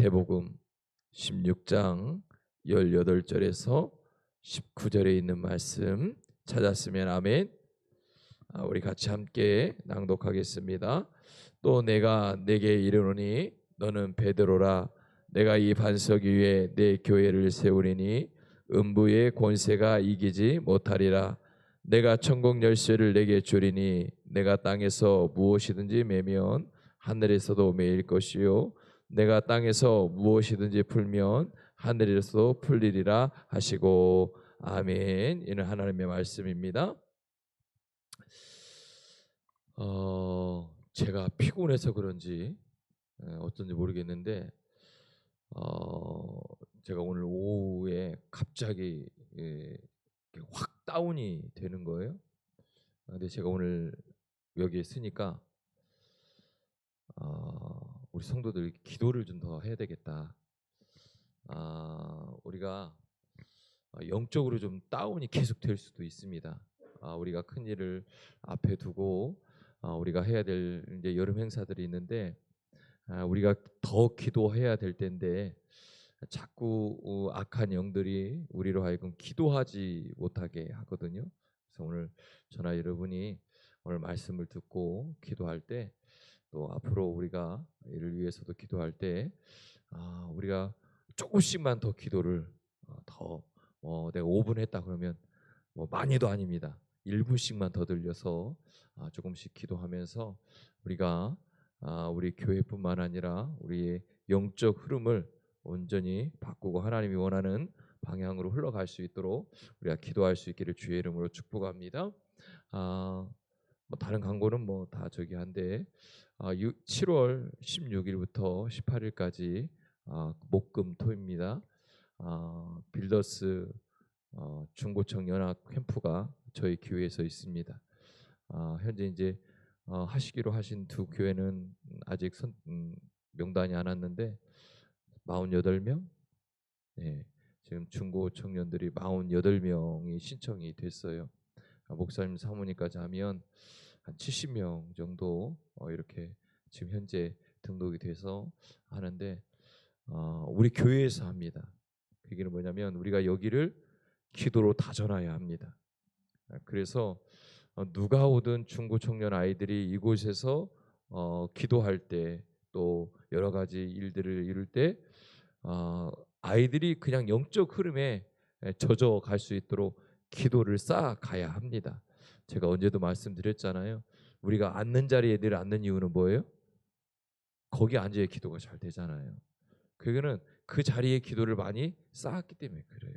마태복음 16장 18절에서 19절에 있는 말씀 찾았으면 아멘. 우리 같이 함께 낭독하겠습니다. 또 내가 네게 이르노니 너는 베드로라. 내가 이 반석 위에 내 교회를 세우리니 음부의 권세가 이기지 못하리라. 내가 천국 열쇠를 내게 주리니 내가 땅에서 무엇이든지 매면 하늘에서도 매일 것이요 내가 땅에서 무엇이든지 풀면 하늘에서도 풀리리라 하시고 아멘. 이는 하나님의 말씀입니다. 제가 피곤해서 그런지 어쩐지 모르겠는데 제가 오늘 오후에 갑자기 확 다운이 되는 거예요. 근데 제가 오늘 여기에 있으니까 우리 성도들 기도를 좀 더 해야 되겠다. 우리가 영적으로 좀 다운이 계속 될 수도 있습니다. 우리가 큰 일을 앞에 두고 우리가 해야 될 이제 여름 행사들이 있는데 우리가 더 기도해야 될 텐데 자꾸 악한 영들이 우리로 하여금 기도하지 못하게 하거든요. 그래서 오늘 저나 여러분이 오늘 말씀을 듣고 기도할 때 또 앞으로 우리가 이를 위해서도 기도할 때 우리가 조금씩만 더 기도를 더 내가 5분 했다 그러면 많이도 아닙니다. 1분씩만 더 들려서 조금씩 기도하면서 우리가 우리 교회뿐만 아니라 우리의 영적 흐름을 온전히 바꾸고 하나님이 원하는 방향으로 흘러갈 수 있도록 우리가 기도할 수 있기를 주의 이름으로 축복합니다. 다른 광고는 다 저기 한데 7월 16일부터 18일까지 목금토입니다. 빌더스 중고청 연합 캠프가 저희 교회에서 있습니다. 현재 이제 하시기로 하신 두 교회는 아직 명단이 안 왔는데 48명? 네, 지금 중고 청년들이 48명이 신청이 됐어요. 목사님 사모님까지 하면 한 70명 정도 이렇게 지금 현재 등록이 돼서 하는데 우리 교회에서 합니다. 그 얘기는 뭐냐면 우리가 여기를 기도로 다져놔야 합니다. 그래서 누가 오든 중고 청년 아이들이 이곳에서 기도할 때 또 여러 가지 일들을 이룰 때 아이들이 그냥 영적 흐름에 젖어 갈 수 있도록 기도를 쌓아가야 합니다. 제가 언제도 말씀드렸잖아요. 우리가 앉는 자리에 늘 앉는 이유는 뭐예요? 거기 앉아야 기도가 잘 되잖아요. 그거는 그 자리에 기도를 많이 쌓았기 때문에 그래요.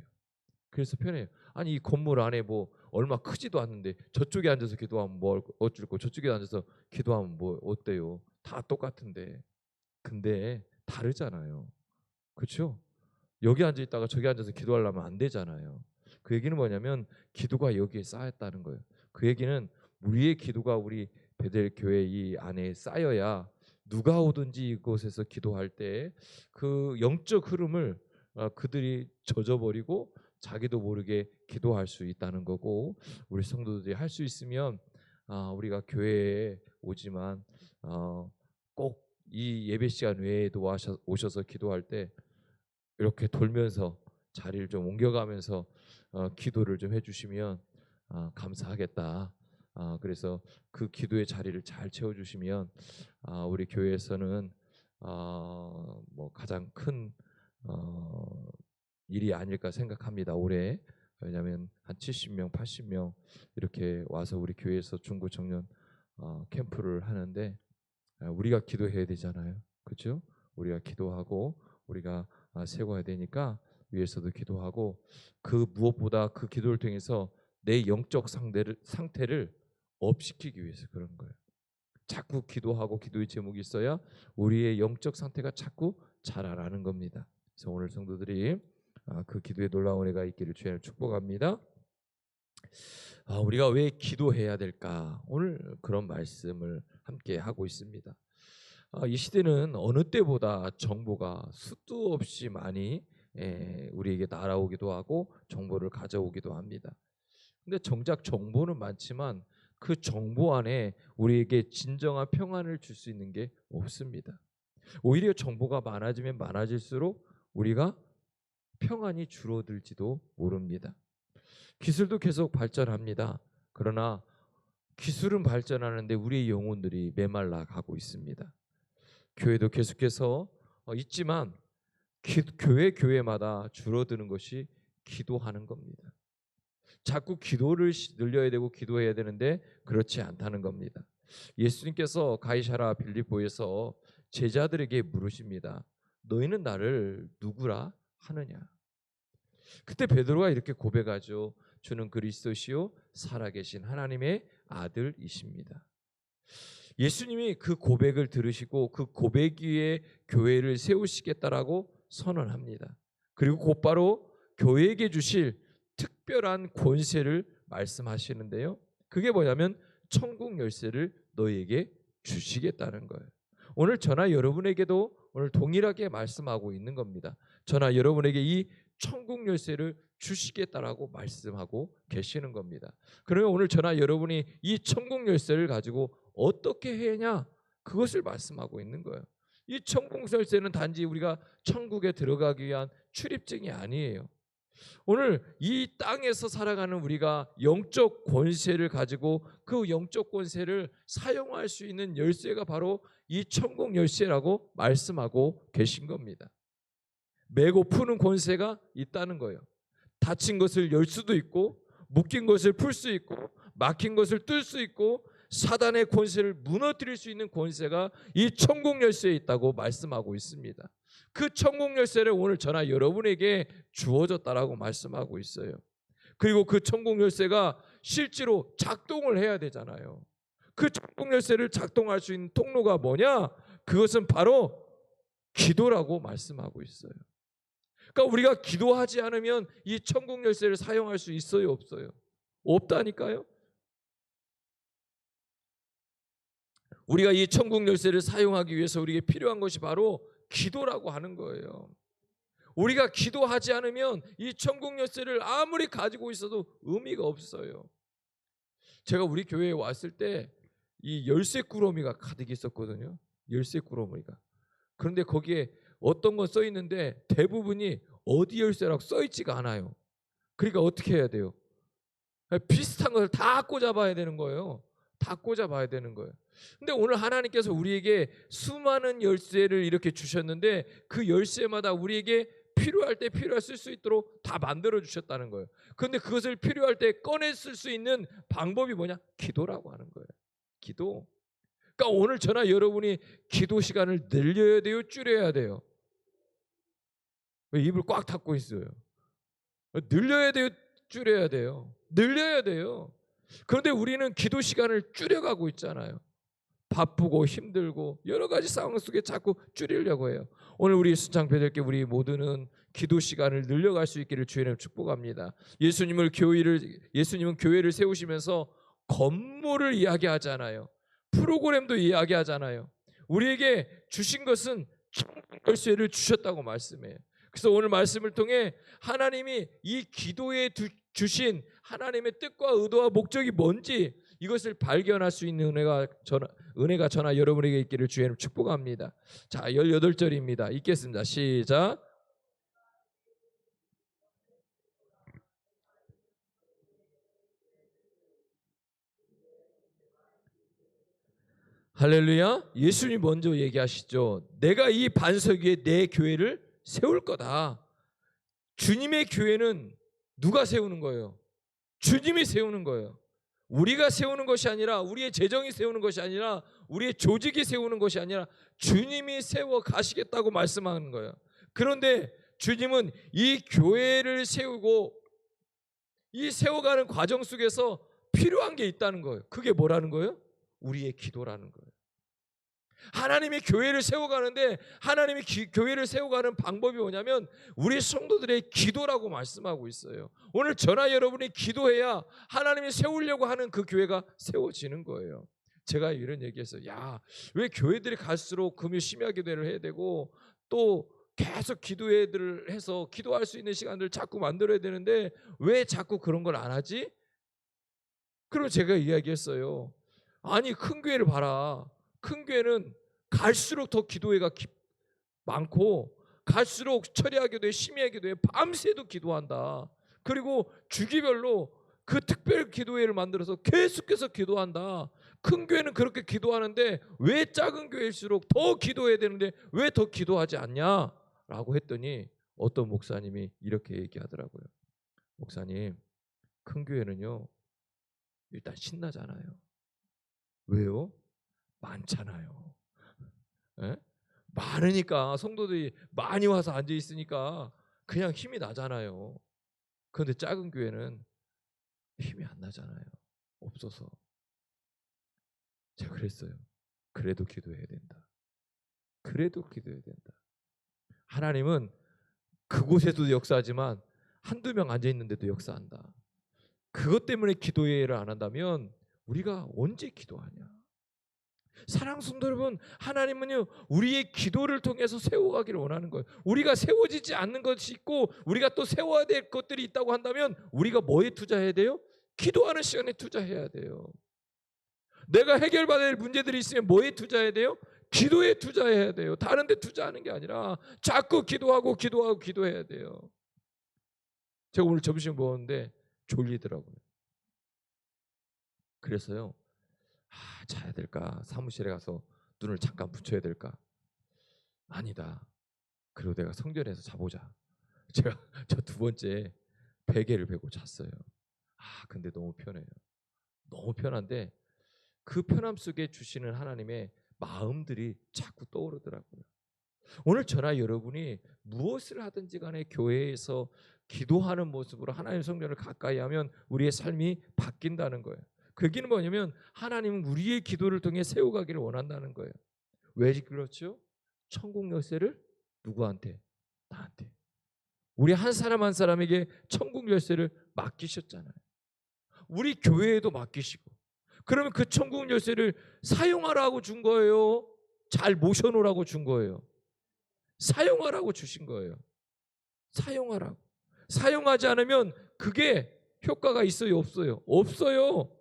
그래서 편해요. 아니 이 건물 안에 얼마 크지도 않는데 저쪽에 앉아서 기도하면 어쩔 거 저쪽에 앉아서 기도하면 어때요? 다 똑같은데. 근데 다르잖아요. 그렇죠? 여기 앉아 있다가 저기 앉아서 기도하려면 안 되잖아요. 그 얘기는 뭐냐면 기도가 여기에 쌓였다는 거예요. 그 얘기는 우리의 기도가 우리 베델 교회 이 안에 쌓여야 누가 오든지 이곳에서 기도할 때 그 영적 흐름을 그들이 젖어버리고 자기도 모르게 기도할 수 있다는 거고 우리 성도들이 할 수 있으면 우리가 교회에 오지만 꼭 이 예배 시간 외에도 오셔서 기도할 때 이렇게 돌면서 자리를 좀 옮겨가면서 기도를 좀 해주시면 감사하겠다. 그래서 그 기도의 자리를 잘 채워주시면 우리 교회에서는 가장 큰 일이 아닐까 생각합니다. 올해 왜냐하면 한 70명, 80명 이렇게 와서 우리 교회에서 중고 청년 캠프를 하는데 우리가 기도해야 되잖아요. 그렇죠? 우리가 기도하고 우리가 세워야 되니까 위에서도 기도하고 그 무엇보다 그 기도를 통해서 내 영적 상태를 업시키기 위해서 그런 거예요. 자꾸 기도하고 기도의 제목이 있어야 우리의 영적 상태가 자꾸 자라라는 겁니다. 그래서 오늘 성도들이 그 기도의 놀라운 은혜가 있기를 주님을 축복합니다. 우리가 왜 기도해야 될까? 오늘 그런 말씀을 함께 하고 있습니다. 이 시대는 어느 때보다 정보가 수도 없이 많이 우리에게 날아오기도 하고 정보를 가져오기도 합니다. 근데 정작 정보는 많지만 그 정보 안에 우리에게 진정한 평안을 줄 수 있는 게 없습니다. 오히려 정보가 많아지면 많아질수록 우리가 평안이 줄어들지도 모릅니다. 기술도 계속 발전합니다. 그러나 기술은 발전하는데 우리의 영혼들이 메말라 가고 있습니다. 교회도 계속해서 있지만 교회마다 줄어드는 것이 기도하는 겁니다. 자꾸 기도를 늘려야 되고 기도해야 되는데 그렇지 않다는 겁니다. 예수님께서 가이사랴 빌립보에서 제자들에게 물으십니다. 너희는 나를 누구라 하느냐? 그때 베드로가 이렇게 고백하죠. 주는 그리스도시요 살아계신 하나님의 아들이십니다. 예수님이 그 고백을 들으시고 그 고백 위에 교회를 세우시겠다라고 선언합니다. 그리고 곧바로 교회에게 주실 특별한 권세를 말씀하시는데요. 그게 뭐냐면 천국 열쇠를 너희에게 주시겠다는 거예요. 오늘 저나 여러분에게도 오늘 동일하게 말씀하고 있는 겁니다. 저나 여러분에게 이 천국 열쇠를 주시겠다라고 말씀하고 계시는 겁니다. 그러면 오늘 저나 여러분이 이 천국 열쇠를 가지고 어떻게 해야 그것을 말씀하고 있는 거예요. 이 천국 열쇠는 단지 우리가 천국에 들어가기 위한 출입증이 아니에요. 오늘 이 땅에서 살아가는 우리가 영적 권세를 가지고 그 영적 권세를 사용할 수 있는 열쇠가 바로 이 천국 열쇠라고 말씀하고 계신 겁니다. 매고 푸는 권세가 있다는 거예요. 닫힌 것을 열 수도 있고 묶인 것을 풀 수 있고 막힌 것을 뚫을 수 있고 사단의 권세를 무너뜨릴 수 있는 권세가 이 천국 열쇠에 있다고 말씀하고 있습니다. 그 천국 열쇠를 오늘 저나 여러분에게 주어졌다라고 말씀하고 있어요. 그리고 그 천국 열쇠가 실제로 작동을 해야 되잖아요. 그 천국 열쇠를 작동할 수 있는 통로가 뭐냐? 그것은 바로 기도라고 말씀하고 있어요. 그러니까 우리가 기도하지 않으면 이 천국 열쇠를 사용할 수 있어요, 없어요? 없다니까요. 우리가 이 천국 열쇠를 사용하기 위해서 우리에게 필요한 것이 바로 기도라고 하는 거예요. 우리가 기도하지 않으면 이 천국 열쇠를 아무리 가지고 있어도 의미가 없어요. 제가 우리 교회에 왔을 때 이 열쇠 꾸러미가 가득 있었거든요. 열쇠 꾸러미가. 그런데 거기에 어떤 건 써 있는데 대부분이 어디 열쇠라고 써 있지가 않아요. 그러니까 어떻게 해야 돼요? 비슷한 것을 다 꽂아봐야 되는 거예요. 다 꽂아봐야 되는 거예요. 근데 오늘 하나님께서 우리에게 수많은 열쇠를 이렇게 주셨는데 그 열쇠마다 우리에게 필요할 때 필요할 수 있도록 다 만들어 주셨다는 거예요. 그런데 그것을 필요할 때 꺼내 쓸 수 있는 방법이 뭐냐? 기도라고 하는 거예요. 기도. 그러니까 오늘 저나 여러분이 기도 시간을 늘려야 돼요? 줄여야 돼요? 왜 입을 꽉 닫고 있어요? 늘려야 돼요? 줄여야 돼요? 늘려야 돼요. 그런데 우리는 기도 시간을 줄여가고 있잖아요. 바쁘고 힘들고 여러 가지 상황 속에 자꾸 줄이려고 해요. 오늘 우리 순창배들께 우리 모두는 기도 시간을 늘려갈 수 있기를 주의 이름으로 축복합니다. 예수님은 교회를 세우시면서 건물을 이야기하잖아요. 프로그램도 이야기하잖아요. 우리에게 주신 것은 열쇠를 주셨다고 말씀해요. 그래서 오늘 말씀을 통해 하나님이 이 기도에 주신 하나님의 뜻과 의도와 목적이 뭔지 이것을 발견할 수 있는 은혜가 저나 여러분에게 있기를 주의 이름으로 축복합니다. 자, 18절입니다. 읽겠습니다. 시작. 할렐루야. 예수님 먼저 얘기하시죠. 내가 이 반석 위에 내 교회를 세울 거다. 주님의 교회는 누가 세우는 거예요? 주님이 세우는 거예요. 우리가 세우는 것이 아니라 우리의 재정이 세우는 것이 아니라 우리의 조직이 세우는 것이 아니라 주님이 세워 가시겠다고 말씀하는 거예요. 그런데 주님은 이 교회를 세우고 이 세워가는 과정 속에서 필요한 게 있다는 거예요. 그게 뭐라는 거예요? 우리의 기도라는 거예요. 하나님이 교회를 세워가는데 하나님이 교회를 세워가는 방법이 뭐냐면 우리 성도들의 기도라고 말씀하고 있어요. 오늘 저나 여러분이 기도해야 하나님이 세우려고 하는 그 교회가 세워지는 거예요. 제가 이런 얘기했어요. 야, 왜 교회들이 갈수록 금요 심야 기도를 해야 되고 또 계속 기도회들을 해서 기도할 수 있는 시간들을 자꾸 만들어야 되는데 왜 자꾸 그런 걸 안 하지? 그럼 제가 이야기했어요. 아니 큰 교회를 봐라. 큰 교회는 갈수록 더 기도회가 많고 갈수록 처리하기도 해, 심의하기도 해. 밤새도 기도한다. 그리고 주기별로 그 특별 기도회를 만들어서 계속해서 기도한다. 큰 교회는 그렇게 기도하는데 왜 작은 교회일수록 더 기도해야 되는데 왜 더 기도하지 않냐? 라고 했더니 어떤 목사님이 이렇게 얘기하더라고요. 목사님, 큰 교회는요 일단 신나잖아요. 왜요? 많잖아요. 예? 많으니까, 성도들이 많이 와서 앉아 있으니까 그냥 힘이 나잖아요. 그런데 작은 교회는 힘이 안 나잖아요. 없어서. 제가 그랬어요. 그래도 기도해야 된다. 그래도 기도해야 된다. 하나님은 그곳에도 역사하지만 한두 명 앉아 있는데도 역사한다. 그것 때문에 기도회를 안 한다면 우리가 언제 기도하냐? 사랑하는 성도 여러분, 하나님은요 우리의 기도를 통해서 세워가기를 원하는 거예요. 우리가 세워지지 않는 것이 있고 우리가 또 세워야 될 것들이 있다고 한다면 우리가 뭐에 투자해야 돼요? 기도하는 시간에 투자해야 돼요. 내가 해결받아야 될 문제들이 있으면 뭐에 투자해야 돼요? 기도에 투자해야 돼요. 다른 데 투자하는 게 아니라 자꾸 기도하고 기도해야 돼요. 제가 오늘 점심 먹었는데 졸리더라고요. 그래서요, 자야 될까? 사무실에 가서 눈을 잠깐 붙여야 될까? 아니다. 그리고 내가 성전에서 자보자. 제가 저 두 번째 베개를 베고 잤어요. 근데 너무 편해요. 너무 편한데 그 편함 속에 주시는 하나님의 마음들이 자꾸 떠오르더라고요. 오늘 저나 여러분이 무엇을 하든지 간에 교회에서 기도하는 모습으로 하나님의 성전을 가까이 하면 우리의 삶이 바뀐다는 거예요. 그 얘기는 뭐냐면 하나님은 우리의 기도를 통해 세워가기를 원한다는 거예요. 왜 그렇죠? 천국 열쇠를 누구한테? 나한테. 우리 한 사람 한 사람에게 천국 열쇠를 맡기셨잖아요. 우리 교회에도 맡기시고. 그러면 그 천국 열쇠를 사용하라고 준 거예요? 잘 모셔놓으라고 준 거예요? 사용하라고 주신 거예요. 사용하라고. 사용하지 않으면 그게 효과가 있어요? 없어요? 없어요.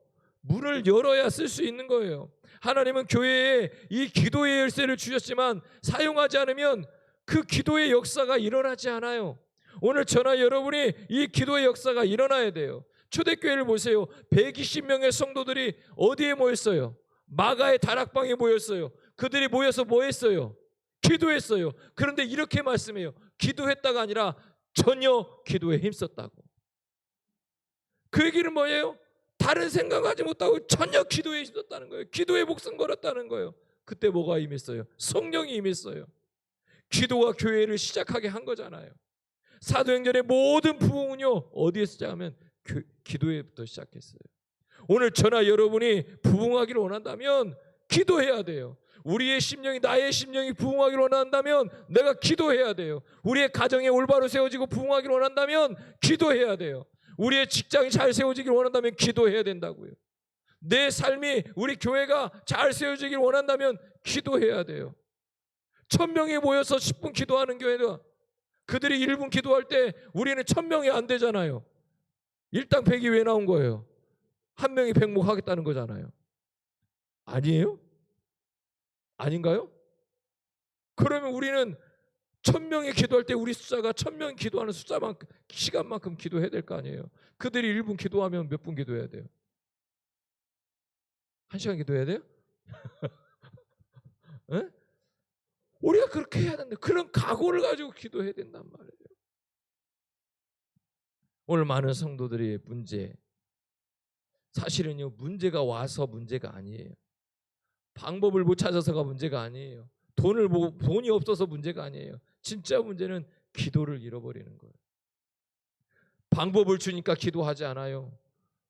문을 열어야 쓸 수 있는 거예요. 하나님은 교회에 이 기도의 열쇠를 주셨지만 사용하지 않으면 그 기도의 역사가 일어나지 않아요. 오늘 저나 여러분이 이 기도의 역사가 일어나야 돼요. 초대교회를 보세요. 120명의 성도들이 어디에 모였어요? 마가의 다락방에 모였어요. 그들이 모여서 뭐 했어요? 기도했어요. 그런데 이렇게 말씀해요. 기도했다가 아니라 전혀 기도에 힘썼다고. 그 얘기는 뭐예요? 다른 생각하지 못하고 전혀 기도에 힘썼다는 거예요. 기도에 목숨 걸었다는 거예요. 그때 뭐가 임했어요? 성령이 임했어요. 기도가 교회를 시작하게 한 거잖아요. 사도행전의 모든 부흥은요 어디에 시작하면 기도에부터 시작했어요. 오늘 저나 여러분이 부흥하기를 원한다면 기도해야 돼요. 우리의 심령이, 나의 심령이 부흥하기를 원한다면 내가 기도해야 돼요. 우리의 가정이 올바로 세워지고 부흥하기를 원한다면 기도해야 돼요. 우리의 직장이 잘 세워지기를 원한다면 기도해야 된다고요. 내 삶이, 우리 교회가 잘 세워지기를 원한다면 기도해야 돼요. 1000명이 모여서 10분 기도하는 교회는 그들이 1분 기도할 때 우리는 1000명이 안 되잖아요. 일당 100이 왜 나온 거예요? 한 명이 100목 하겠다는 거잖아요. 아니에요? 아닌가요? 그러면 우리는 1000명이 기도할 때 우리 숫자가 1000명이 기도하는 숫자만큼, 시간만큼 기도해야 될 거 아니에요. 그들이 1분 기도하면 몇 분 기도해야 돼요? 1시간 기도해야 돼요? 네? 우리가 그렇게 해야 된다. 그런 각오를 가지고 기도해야 된단 말이에요. 오늘 많은 성도들의 문제, 사실은요 문제가 와서 문제가 아니에요. 방법을 못 찾아서가 문제가 아니에요. 돈이 없어서 문제가 아니에요. 진짜 문제는 기도를 잃어버리는 거예요. 방법을 주니까 기도하지 않아요.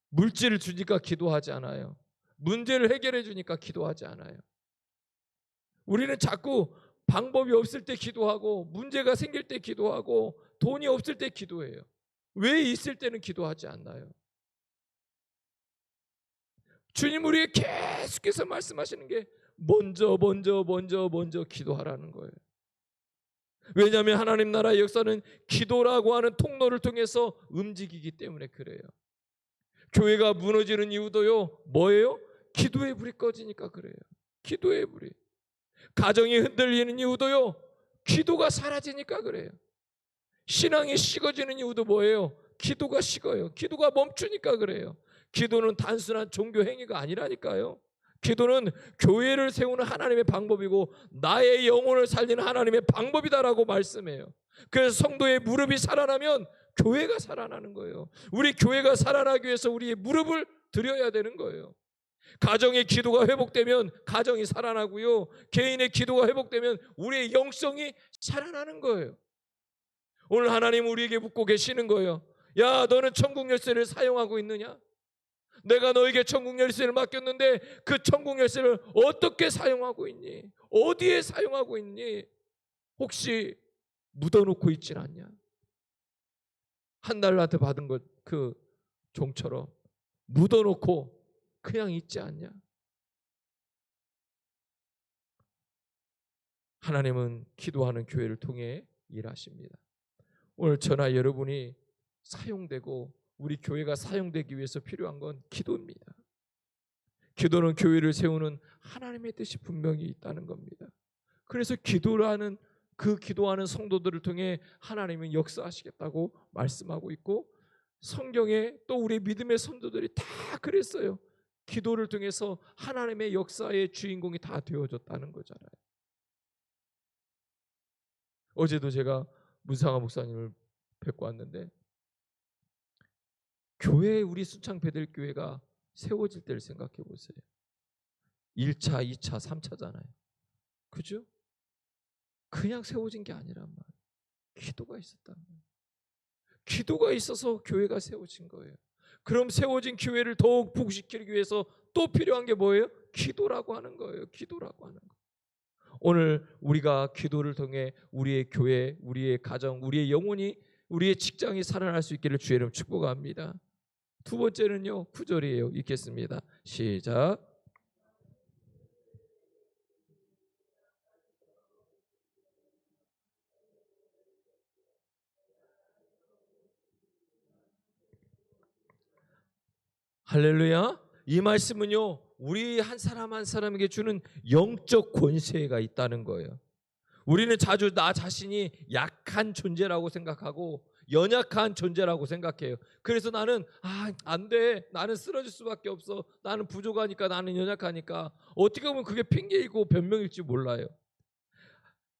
물질을 주니까 기도하지 않아요. 문제를 해결해 주니까 기도하지 않아요. 우리는 자꾸 방법이 없을 때 기도하고 문제가 생길 때 기도하고 돈이 없을 때 기도해요. 왜 있을 때는 기도하지 않나요? 주님 우리에게 계속해서 말씀하시는 게 먼저 기도하라는 거예요. 왜냐하면 하나님 나라의 역사는 기도라고 하는 통로를 통해서 움직이기 때문에 그래요. 교회가 무너지는 이유도요 뭐예요? 기도의 불이 꺼지니까 그래요. 기도의 불이. 가정이 흔들리는 이유도요 기도가 사라지니까 그래요. 신앙이 식어지는 이유도 뭐예요? 기도가 식어요. 기도가 멈추니까 그래요. 기도는 단순한 종교 행위가 아니라니까요. 기도는 교회를 세우는 하나님의 방법이고 나의 영혼을 살리는 하나님의 방법이다라고 말씀해요. 그래서 성도의 무릎이 살아나면 교회가 살아나는 거예요. 우리 교회가 살아나기 위해서 우리의 무릎을 드려야 되는 거예요. 가정의 기도가 회복되면 가정이 살아나고요. 개인의 기도가 회복되면 우리의 영성이 살아나는 거예요. 오늘 하나님 우리에게 묻고 계시는 거예요. 야, 너는 천국 열쇠를 사용하고 있느냐? 내가 너에게 천국 열쇠를 맡겼는데 그 천국 열쇠를 어떻게 사용하고 있니? 어디에 사용하고 있니? 혹시 묻어놓고 있진 않냐? 한 달한테 받은 것 그 종처럼 묻어놓고 그냥 있지 않냐? 하나님은 기도하는 교회를 통해 일하십니다. 오늘 저나 여러분이 사용되고 우리 교회가 사용되기 위해서 필요한 건 기도입니다. 기도는 교회를 세우는 하나님의 뜻이 분명히 있다는 겁니다. 그래서 기도라는 그 기도하는 성도들을 통해 하나님은 역사하시겠다고 말씀하고 있고 성경에 또 우리 믿음의 선도들이 다 그랬어요. 기도를 통해서 하나님의 역사의 주인공이 다 되어졌다는 거잖아요. 어제도 제가 문상아 목사님을 뵙고 왔는데 교회 우리 순창 베들교회가 세워질 때를 생각해 보세요. 1차, 2차, 3차잖아요. 그죠? 그냥 세워진 게 아니란 말이에요. 기도가 있었다는 거예요. 기도가 있어서 교회가 세워진 거예요. 그럼 세워진 교회를 더욱 복식시키기 위해서 또 필요한 게 뭐예요? 기도라고 하는 거예요. 기도라고 하는 거. 오늘 우리가 기도를 통해 우리의 교회, 우리의 가정, 우리의 영혼이, 우리의 직장이 살아날 수 있기를 주의 이름 축복합니다. 두 번째는요, 9절이에요. 읽겠습니다. 시작. 할렐루야. 이 말씀은요, 우리 한 사람 한 사람에게 주는 영적 권세가 있다는 거예요. 우리는 자주 나 자신이 약한 존재라고 생각하고 연약한 존재라고 생각해요. 그래서 나는 안 돼. 나는 쓰러질 수밖에 없어. 나는 부족하니까, 나는 연약하니까. 어떻게 보면 그게 핑계이고 변명일지 몰라요.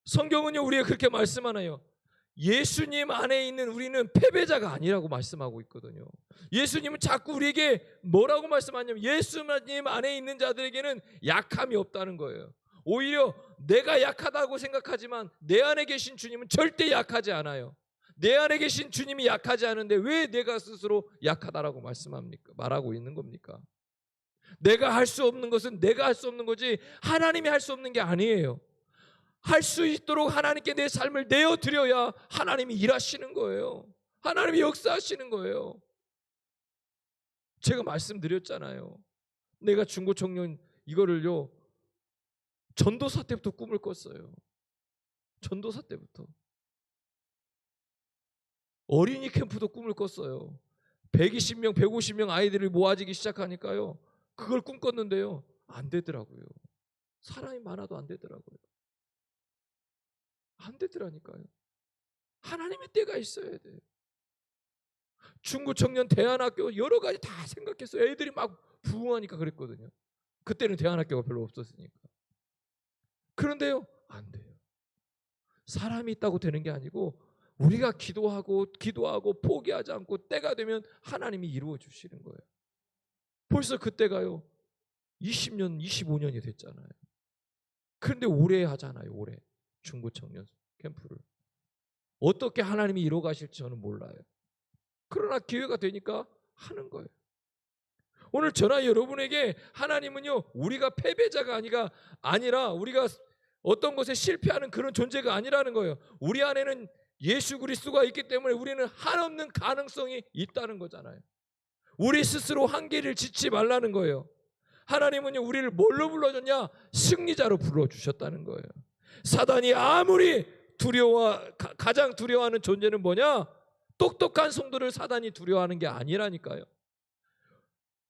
성경은요, 우리가 그렇게 말씀하나요? 예수님 안에 있는 우리는 패배자가 아니라고 말씀하고 있거든요. 예수님은 자꾸 우리에게 뭐라고 말씀하냐면 예수님 안에 있는 자들에게는 약함이 없다는 거예요. 오히려 내가 약하다고 생각하지만 내 안에 계신 주님은 절대 약하지 않아요. 내 안에 계신 주님이 약하지 않은데 왜 내가 스스로 약하다라고 말하고 있는 겁니까? 내가 할 수 없는 것은 내가 할 수 없는 거지 하나님이 할 수 없는 게 아니에요. 할 수 있도록 하나님께 내 삶을 내어드려야 하나님이 일하시는 거예요. 하나님이 역사하시는 거예요. 제가 말씀드렸잖아요. 내가 중고청년 이거를요 전도사 때부터 꿈을 꿨어요. 전도사 때부터. 어린이 캠프도 꿈을 꿨어요. 120명, 150명 아이들이 모아지기 시작하니까요. 그걸 꿈꿨는데요. 안 되더라고요. 사람이 많아도 안 되더라고요. 안 되더라니까요. 하나님의 때가 있어야 돼요. 중고청년 대안학교 여러 가지 다 생각했어요. 애들이 막 부흥하니까 그랬거든요. 그때는 대안학교가 별로 없었으니까. 그런데요, 안 돼요. 사람이 있다고 되는 게 아니고 우리가 기도하고 포기하지 않고 때가 되면 하나님이 이루어 주시는 거예요. 벌써 그때가요 20년, 25년이 됐잖아요. 그런데 오래 하잖아요. 올해 중고청년 캠프를. 어떻게 하나님이 이루어 가실지 저는 몰라요. 그러나 기회가 되니까 하는 거예요. 오늘 저나 여러분에게 하나님은요 우리가 패배자가 아니라 우리가 어떤 것에 실패하는 그런 존재가 아니라는 거예요. 우리 안에는 예수 그리스도가 있기 때문에 우리는 한없는 가능성이 있다는 거잖아요. 우리 스스로 한계를 짓지 말라는 거예요. 하나님은요 우리를 뭘로 불러줬냐? 승리자로 불러주셨다는 거예요. 사단이 아무리 가장 두려워하는 존재는 뭐냐? 똑똑한 성도를 사단이 두려워하는 게 아니라니까요.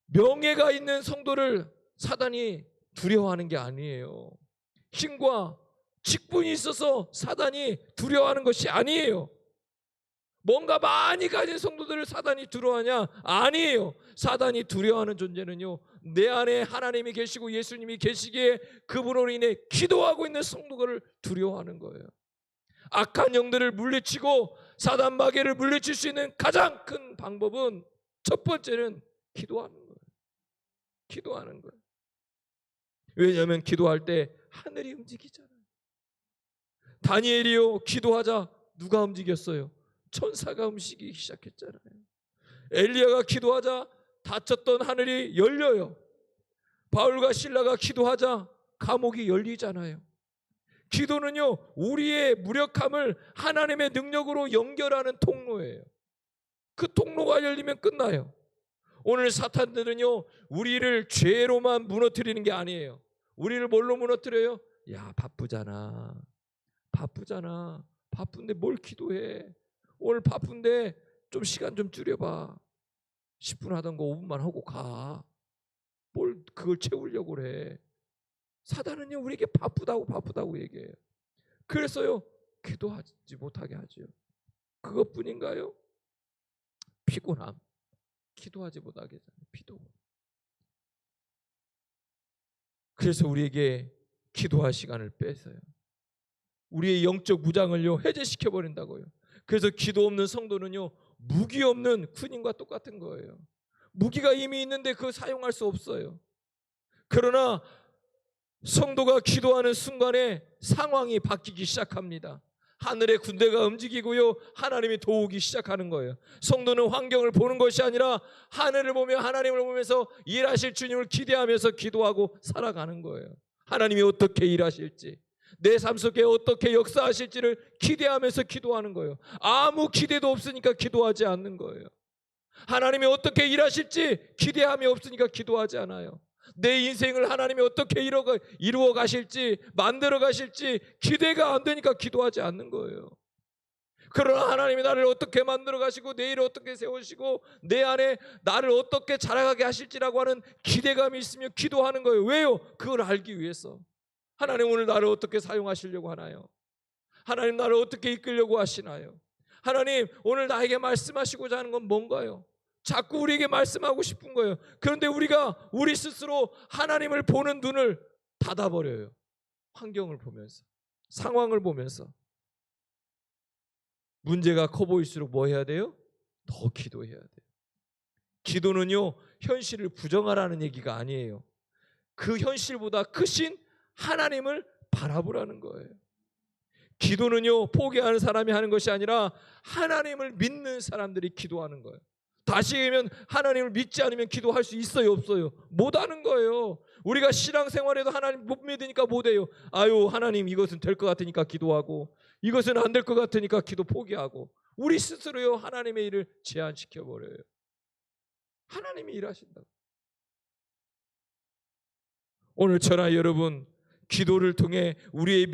명예가 있는 성도를 사단이 두려워하는 게 아니에요. 힘과 직분이 있어서 사단이 두려워하는 것이 아니에요. 뭔가 많이 가진 성도들을 사단이 두려워하냐? 아니에요. 사단이 두려워하는 존재는요, 내 안에 하나님이 계시고 예수님이 계시기에 그분으로 인해 기도하고 있는 성도들을 두려워하는 거예요. 악한 영들을 물리치고 사단 마귀를 물리칠 수 있는 가장 큰 방법은 첫 번째는 기도하는 거예요. 기도하는 거예요. 왜냐하면 기도할 때 하늘이 움직이잖아요. 다니엘이요, 기도하자 누가 움직였어요? 천사가 움직이기 시작했잖아요. 엘리야가 기도하자 닫혔던 하늘이 열려요. 바울과 실라가 기도하자 감옥이 열리잖아요. 기도는요, 우리의 무력함을 하나님의 능력으로 연결하는 통로예요. 그 통로가 열리면 끝나요. 오늘 사탄들은요, 우리를 죄로만 무너뜨리는 게 아니에요. 우리를 뭘로 무너뜨려요? 야, 바쁘잖아. 바쁜데 뭘 기도해? 오늘 바쁜데 좀 시간 좀 줄여봐. 10분 하던 거 5분만 하고 가. 뭘 그걸 채우려고 그래. 사단은요, 우리에게 바쁘다고 얘기해요. 그래서요, 기도하지 못하게 하죠. 그것뿐인가요? 피곤함. 기도하지 못하게 하잖아요. 피도. 그래서 우리에게 기도할 시간을 뺏어요. 우리의 영적 무장을요, 해제시켜 버린다고요. 그래서 기도 없는 성도는요, 무기 없는 군인과 똑같은 거예요. 무기가 이미 있는데 그거 사용할 수 없어요. 그러나 성도가 기도하는 순간에 상황이 바뀌기 시작합니다. 하늘의 군대가 움직이고요, 하나님이 도우기 시작하는 거예요. 성도는 환경을 보는 것이 아니라 하늘을 보며 하나님을 보면서 일하실 주님을 기대하면서 기도하고 살아가는 거예요. 하나님이 어떻게 일하실지, 내 삶 속에 어떻게 역사하실지를 기대하면서 기도하는 거예요. 아무 기대도 없으니까 기도하지 않는 거예요. 하나님이 어떻게 일하실지 기대함이 없으니까 기도하지 않아요. 내 인생을 하나님이 어떻게 이루어 가실지, 만들어 가실지 기대가 안 되니까 기도하지 않는 거예요. 그러나 하나님이 나를 어떻게 만들어 가시고 내일을 어떻게 세우시고 내 안에 나를 어떻게 자라가게 하실지라고 하는 기대감이 있으면 기도하는 거예요. 왜요? 그걸 알기 위해서. 하나님 오늘 나를 어떻게 사용하시려고 하나요? 하나님 나를 어떻게 이끌려고 하시나요? 하나님 오늘 나에게 말씀하시고자 하는 건 뭔가요? 자꾸 우리에게 말씀하고 싶은 거예요. 그런데 우리가 우리 스스로 하나님을 보는 눈을 닫아버려요. 환경을 보면서, 상황을 보면서. 문제가 커 보일수록 뭐 해야 돼요? 더 기도해야 돼요. 기도는요, 현실을 부정하라는 얘기가 아니에요. 그 현실보다 크신 하나님을 바라보라는 거예요. 기도는요, 포기하는 사람이 하는 것이 아니라 하나님을 믿는 사람들이 기도하는 거예요. 다시 얘기하면 하나님을 믿지 않으면 기도할 수 있어요, 없어요? 못하는 거예요. 우리가 신앙생활에도 하나님 못 믿으니까 못해요. 아유, 하나님 이것은 될 것 같으니까 기도하고, 이것은 안 될 것 같으니까 기도 포기하고, 우리 스스로요 하나님의 일을 제한시켜버려요. 하나님이 일하신다고. 오늘 저나 여러분, 기도를 통해 우리의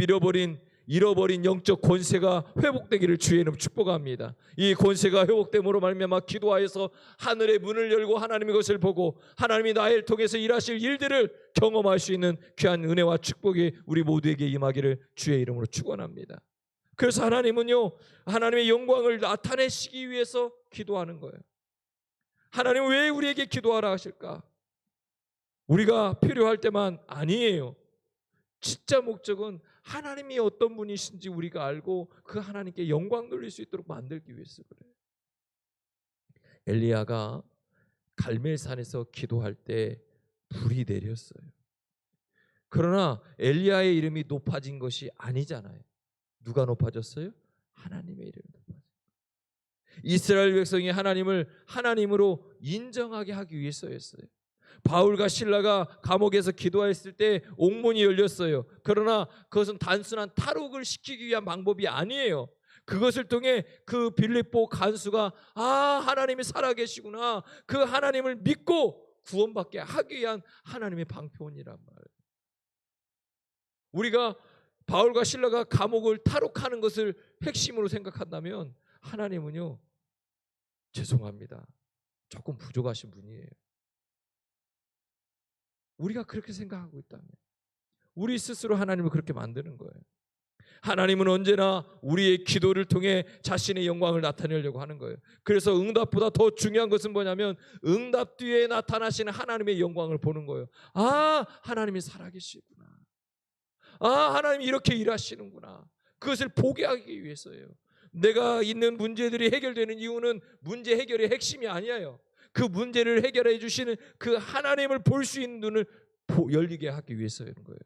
잃어버린 영적 권세가 회복되기를 주의 이름 축복합니다. 이 권세가 회복됨으로 말미암아 기도하여서 하늘의 문을 열고 하나님의 것을 보고 하나님이 나를 통해서 일하실 일들을 경험할 수 있는 귀한 은혜와 축복이 우리 모두에게 임하기를 주의 이름으로 축원합니다. 그래서 하나님은요, 하나님의 영광을 나타내시기 위해서 기도하는 거예요. 하나님은 왜 우리에게 기도하라 하실까? 우리가 필요할 때만 아니에요. 진짜 목적은 하나님이 어떤 분이신지 우리가 알고 그 하나님께 영광 돌릴 수 있도록 만들기 위해서 그래요. 엘리야가 갈멜산에서 기도할 때 불이 내렸어요. 그러나 엘리야의 이름이 높아진 것이 아니잖아요. 누가 높아졌어요? 하나님의 이름이 높아졌어요. 이스라엘 백성이 하나님을 하나님으로 인정하게 하기 위해서였어요. 바울과 실라가 감옥에서 기도했을 때 옥문이 열렸어요. 그러나 그것은 단순한 탈옥을 시키기 위한 방법이 아니에요. 그것을 통해 그 빌립보 간수가 하나님이 살아계시구나, 그 하나님을 믿고 구원받게 하기 위한 하나님의 방편이란 말이에요. 우리가 바울과 실라가 감옥을 탈옥하는 것을 핵심으로 생각한다면 하나님은요, 죄송합니다, 조금 부족하신 분이에요. 우리가 그렇게 생각하고 있다면 우리 스스로 하나님을 그렇게 만드는 거예요. 하나님은 언제나 우리의 기도를 통해 자신의 영광을 나타내려고 하는 거예요. 그래서 응답보다 더 중요한 것은 뭐냐면 응답 뒤에 나타나시는 하나님의 영광을 보는 거예요. 아, 하나님이 살아계시구나. 아, 하나님이 이렇게 일하시는구나. 그것을 보게 하기 위해서예요. 내가 있는 문제들이 해결되는 이유는 문제 해결의 핵심이 아니에요. 그 문제를 해결해 주시는 그 하나님을 볼 수 있는 눈을 열리게 하기 위해서인 거예요.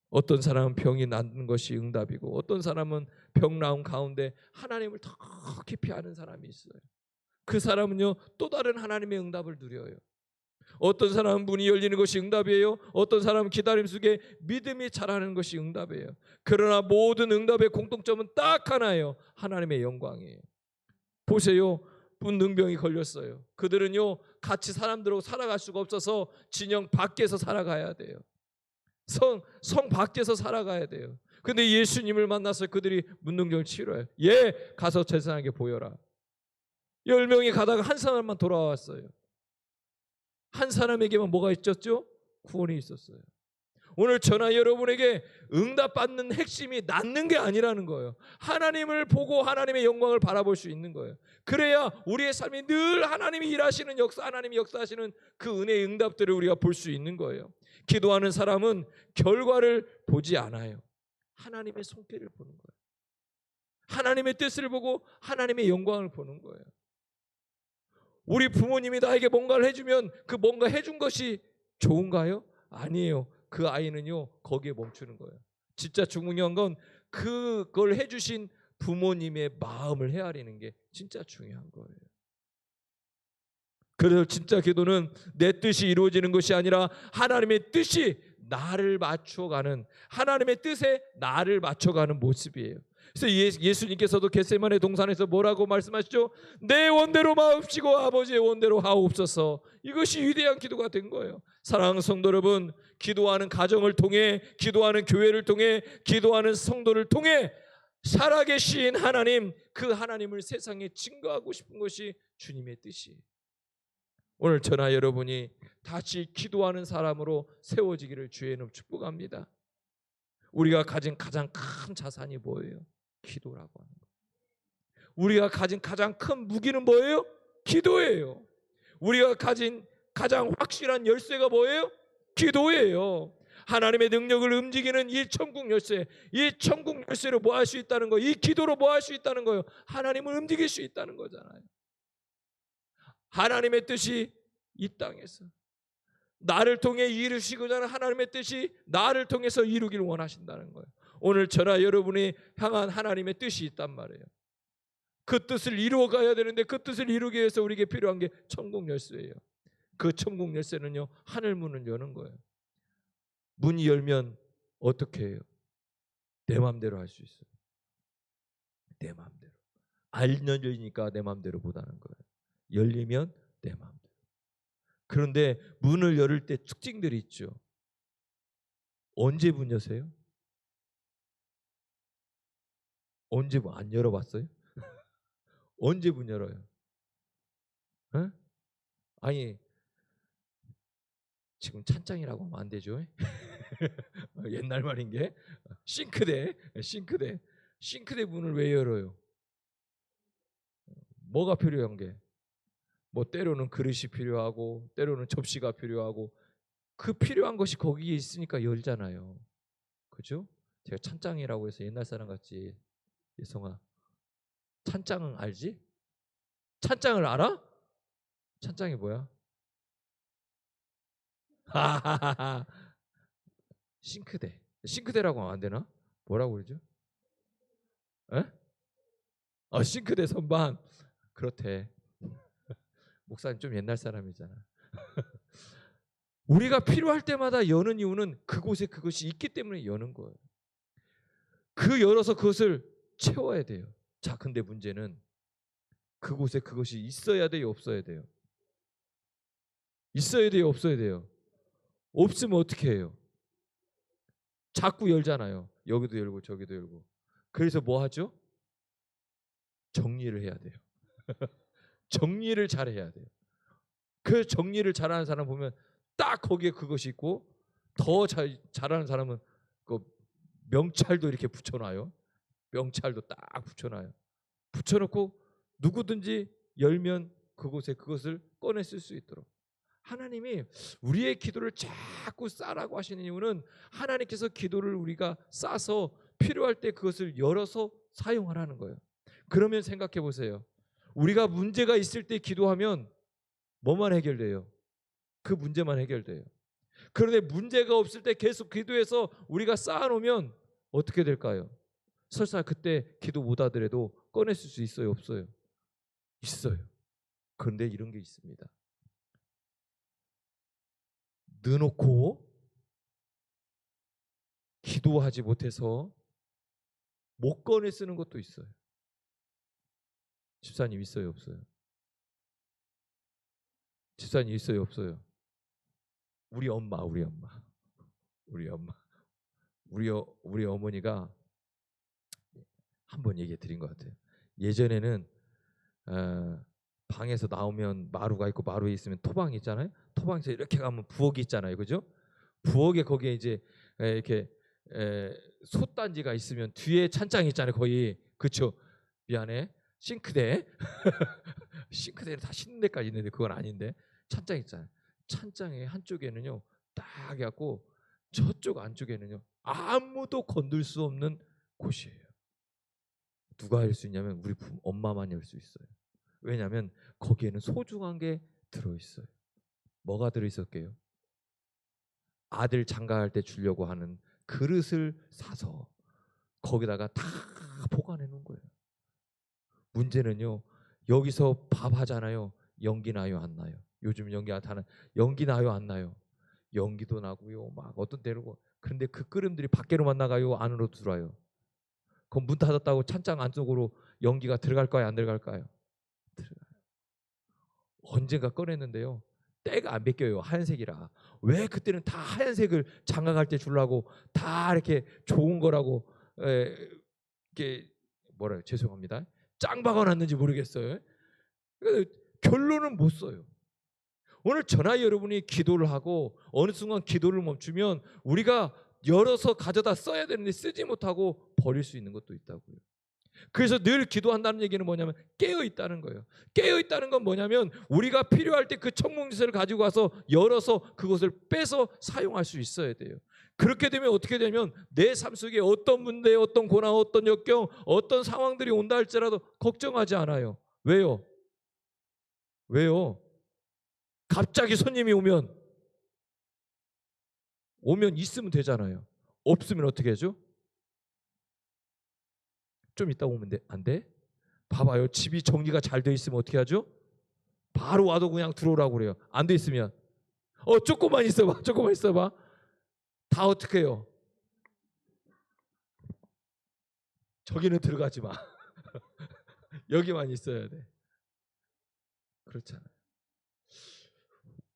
어떤 사람은 병이 낫는 것이 응답이고 어떤 사람은 병 나은 가운데 하나님을 더 깊이 아는 사람이 있어요. 그 사람은요 또 다른 하나님의 응답을 누려요. 어떤 사람은 문이 열리는 것이 응답이에요. 어떤 사람은 기다림 속에 믿음이 자라는 것이 응답이에요. 그러나 모든 응답의 공통점은 딱 하나예요. 하나님의 영광이에요. 보세요. 문능병이 걸렸어요. 그들은요 같이 사람들하고 살아갈 수가 없어서 진영 밖에서 살아가야 돼요. 성 밖에서 살아가야 돼요. 근데 예수님을 만나서 그들이 문능병을 치료해요. 예, 가서 제사장에게 보여라. 10명이 가다가 한 사람만 돌아왔어요. 한 사람에게만 뭐가 있었죠? 구원이 있었어요. 오늘 저나 여러분에게 응답받는 핵심이 낫는 게 아니라는 거예요. 하나님을 보고 하나님의 영광을 바라볼 수 있는 거예요. 그래야 우리의 삶이 늘 하나님이 일하시는 역사, 하나님이 역사하시는 그 은혜의 응답들을 우리가 볼 수 있는 거예요. 기도하는 사람은 결과를 보지 않아요. 하나님의 손길을 보는 거예요. 하나님의 뜻을 보고 하나님의 영광을 보는 거예요. 우리 부모님이 나에게 뭔가를 해주면 그 뭔가 해준 것이 좋은가요? 아니에요. 그 아이는요 거기에 멈추는 거예요. 진짜 중요한 건 그걸 해주신 부모님의 마음을 헤아리는 게 진짜 중요한 거예요. 그래서 진짜 기도는 내 뜻이 이루어지는 것이 아니라 하나님의 뜻이 나를 맞춰가는, 하나님의 뜻에 나를 맞춰가는 모습이에요. 그래서 예수님께서도 겟세마네 동산에서 뭐라고 말씀하시죠? 내 원대로 마옵시고 아버지의 원대로 하옵소서. 이것이 위대한 기도가 된 거예요. 사랑하는 성도 여러분, 기도하는 가정을 통해, 기도하는 교회를 통해, 기도하는 성도를 통해 살아계신 하나님, 그 하나님을 세상에 증거하고 싶은 것이 주님의 뜻이에요. 오늘 저나 여러분이 다시 기도하는 사람으로 세워지기를 주의 이름으로 축복합니다. 우리가 가진 가장 큰 자산이 뭐예요? 기도라고 하는 거예요. 우리가 가진 가장 큰 무기는 뭐예요? 기도예요. 우리가 가진 가장 확실한 열쇠가 뭐예요? 기도예요. 하나님의 능력을 움직이는 이 천국 열쇠, 이 천국 열쇠로 뭐 할 수 있다는 거예요? 이 기도로 뭐 할 수 있다는 거예요? 하나님을 움직일 수 있다는 거잖아요. 하나님의 뜻이 이 땅에서 나를 통해 이루시고자 하는 하나님의 뜻이 나를 통해서 이루기를 원하신다는 거예요. 오늘 저나 여러분이 향한 하나님의 뜻이 있단 말이에요. 그 뜻을 이루어 가야 되는데 그 뜻을 이루기 위해서 우리에게 필요한 게 천국 열쇠예요. 그 천국 열쇠는요 하늘 문을 여는 거예요. 문이 열면 어떻게 해요? 내 마음대로 할 수 있어요. 내 마음대로. 안 열리니까 내 마음대로 못하는 거예요. 열리면 내 마음대로. 그런데 문을 열을 때 특징들이 있죠. 언제 문 여세요? 언제 문 안 열어봤어요? 언제 문 열어요? 에? 아니 지금 찬장이라고 하면 안 되죠. 옛날 말인 게 싱크대 문을 왜 열어요? 뭐가 필요한 게? 뭐 때로는 그릇이 필요하고 때로는 접시가 필요하고 그 필요한 것이 거기에 있으니까 열잖아요. 그죠? 제가 찬장이라고 해서 옛날 사람 같지. 예성아, 찬장은 알지? 찬장을 알아? 찬장이 뭐야? 싱크대라고 하면 안 되나? 뭐라고 그러죠? 에? 싱크대 선반. 그렇대. 목사님 좀 옛날 사람이잖아. 우리가 필요할 때마다 여는 이유는 그곳에 그것이 있기 때문에 여는 거예요. 그 열어서 그것을 채워야 돼요. 자, 근데 문제는 그곳에 그것이 있어야 돼요, 없어야 돼요? 있어야 돼요, 없어야 돼요? 없으면 어떻게 해요? 자꾸 열잖아요. 여기도 열고 저기도 열고. 그래서 뭐 하죠? 정리를 해야 돼요. 정리를 잘해야 돼요. 그 정리를 잘하는 사람 보면 딱 거기에 그것이 있고 더 잘하는 사람은 그 명찰도 이렇게 붙여놔요. 명찰도 딱 붙여놔요. 붙여놓고 누구든지 열면 그곳에 그것을 꺼내 쓸 수 있도록. 하나님이 우리의 기도를 자꾸 싸라고 하시는 이유는 하나님께서 기도를 우리가 싸서 필요할 때 그것을 열어서 사용하라는 거예요. 그러면 생각해 보세요. 우리가 문제가 있을 때 기도하면 뭐만 해결돼요? 그 문제만 해결돼요. 그런데 문제가 없을 때 계속 기도해서 우리가 쌓아놓으면 어떻게 될까요? 설사 그때 기도 못 하더라도 꺼냈을 수 있어요? 없어요? 있어요. 그런데 이런 게 있습니다. 넣어놓고 기도하지 못해서 못 꺼내 쓰는 것도 있어요. 집사님 있어요? 없어요? 집사님 있어요? 없어요? 우리 어머니가 한번 얘기해 드린 것 같아요. 예전에는 방에서 나오면 마루가 있고 마루에 있으면 토방이 있잖아요. 토방에서 이렇게 가면 부엌이 있잖아요, 그죠? 부엌에 거기에 이제 이렇게 솥단지가 있으면 뒤에 찬장이 있잖아요, 거의. 그렇죠? 미안해. 싱크대. 싱크대는 다 씻는 데까지 있는데 그건 아닌데 찬장 있잖아요. 찬장의 한쪽에는요 딱 해갖고 저쪽 안쪽에는요 아무도 건들 수 없는 곳이에요. 누가 열 수 있냐면 우리 엄마만 열 수 있어요. 왜냐하면 거기에는 소중한 게 들어있어요. 뭐가 들어있었게요? 아들 장가갈 때 주려고 하는 그릇을 사서 거기다가 다 보관해 놓은 거예요. 문제는요, 여기서 밥 하잖아요. 연기 나요, 안 나요? 요즘 연기 나요, 안 나요? 연기도 나고요. 막 어떤 때로. 그런데 그 끓음들이 밖으로만 나가요, 안으로 들어와요? 그럼 문 닫았다고 찬장 안쪽으로 연기가 들어갈까요, 안 들어갈까요? 들어가요. 언젠가 꺼냈는데요, 때가 안 벗겨요. 하얀색이라. 왜 그때는 다 하얀색을 장가갈 때 주려고 다 이렇게 좋은 거라고 이렇게 뭐라요? 죄송합니다. 짱 박아놨는지 모르겠어요. 결론은 못 써요. 오늘 저나 여러분이 기도를 하고 어느 순간 기도를 멈추면 우리가 열어서 가져다 써야 되는데 쓰지 못하고 버릴 수 있는 것도 있다고요. 그래서 늘 기도한다는 얘기는 뭐냐면 깨어 있다는 거예요. 깨어 있다는 건 뭐냐면 우리가 필요할 때 그 청몽지서를 가지고 와서 열어서 그것을 빼서 사용할 수 있어야 돼요. 그렇게 되면 어떻게 되면 내 삶 속에 어떤 문제, 어떤 고난, 어떤 역경, 어떤 상황들이 온다 할지라도 걱정하지 않아요. 왜요? 왜요? 갑자기 손님이 오면 있으면 되잖아요. 없으면 어떻게 하죠? 좀 이따 오면 안 돼? 봐봐요. 집이 정리가 잘 돼 있으면 어떻게 하죠? 바로 와도 그냥 들어오라고 그래요. 안 돼 있으면 조금만 있어봐. 다 어떻게 해요? 저기는 들어가지 마. 여기만 있어야 돼. 그렇잖아요.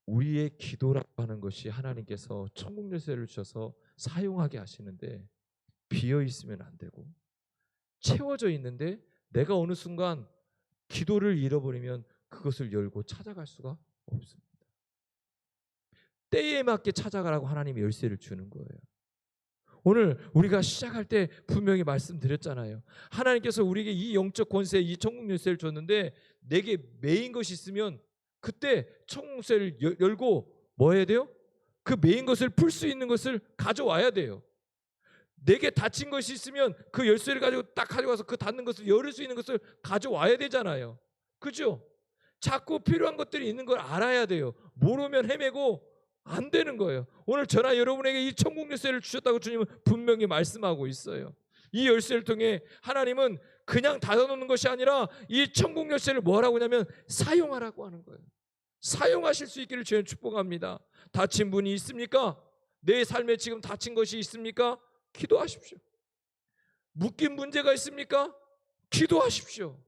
우리의 기도라고 하는 것이 하나님께서 천국 열쇠를 주셔서 사용하게 하시는데 비어 있으면 안 되고 채워져 있는데 내가 어느 순간 기도를 잃어버리면 그것을 열고 찾아갈 수가 없습니다. 때에 맞게 찾아가라고 하나님이 열쇠를 주는 거예요. 오늘 우리가 시작할 때 분명히 말씀드렸잖아요. 하나님께서 우리에게 이 영적 권세, 이 천국 열쇠를 줬는데 내게 메인 것이 있으면 그때 천국 열쇠를 열고 뭐 해야 돼요? 그 메인 것을 풀 수 있는 것을 가져와야 돼요. 내게 닫힌 것이 있으면 그 열쇠를 가지고 딱 가져와서 그 닫는 것을 열을 수 있는 것을 가져와야 되잖아요. 그죠? 자꾸 필요한 것들이 있는 걸 알아야 돼요. 모르면 헤매고 안 되는 거예요. 오늘 저나 여러분에게 이 천국 열쇠를 주셨다고 주님은 분명히 말씀하고 있어요. 이 열쇠를 통해 하나님은 그냥 닫아놓는 것이 아니라 이 천국 열쇠를 뭐 하라고 하냐면 사용하라고 하는 거예요. 사용하실 수 있기를 주님 축복합니다. 다친 분이 있습니까? 내 삶에 지금 다친 것이 있습니까? 기도하십시오. 묶인 문제가 있습니까? 기도하십시오.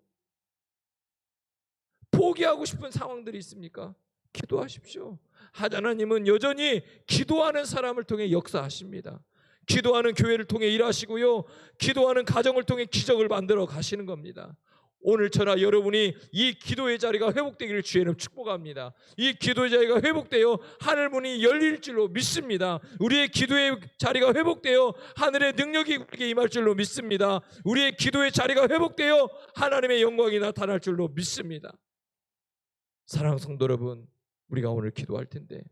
포기하고 싶은 상황들이 있습니까? 기도하십시오. 하나님은 여전히 기도하는 사람을 통해 역사하십니다. 기도하는 교회를 통해 일하시고요, 기도하는 가정을 통해 기적을 만들어 가시는 겁니다. 오늘 저나 여러분이 이 기도의 자리가 회복되기를 주의 이름 축복합니다. 이 기도의 자리가 회복되어 하늘 문이 열릴 줄로 믿습니다. 우리의 기도의 자리가 회복되어 하늘의 능력이 우리에게 임할 줄로 믿습니다. 우리의 기도의 자리가 회복되어 하나님의 영광이 나타날 줄로 믿습니다. 사랑하는 성도 여러분, 우리가 오늘 기도할 텐데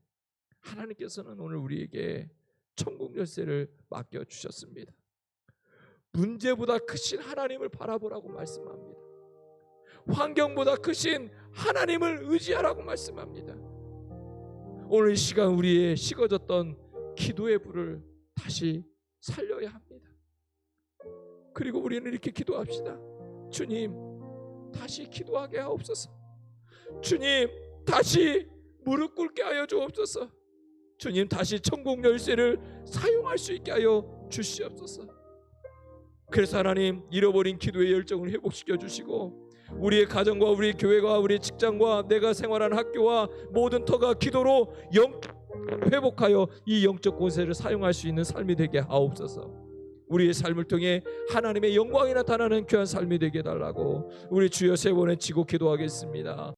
하나님께서는 오늘 우리에게 천국 열쇠를 맡겨주셨습니다. 문제보다 크신 하나님을 바라보라고 말씀합니다. 환경보다 크신 하나님을 의지하라고 말씀합니다. 오늘 이 시간 우리의 식어졌던 기도의 불을 다시 살려야 합니다. 그리고 우리는 이렇게 기도합시다. 주님, 다시 기도하게 하옵소서. 주님, 다시 무릎 꿇게 하여 주옵소서. 주님, 다시 천국 열쇠를 사용할 수 있게 하여 주시옵소서. 그래서 하나님, 잃어버린 기도의 열정을 회복시켜 주시고 우리의 가정과 우리 교회가 우리 직장과 내가 생활하는 학교와 모든 터가 기도로 회복하여 이 영적 권세를 사용할 수 있는 삶이 되게 하옵소서. 우리의 삶을 통해 하나님의 영광이 나타나는 귀한 삶이 되게 해달라고 우리 주여 세 번에 지고 기도하겠습니다.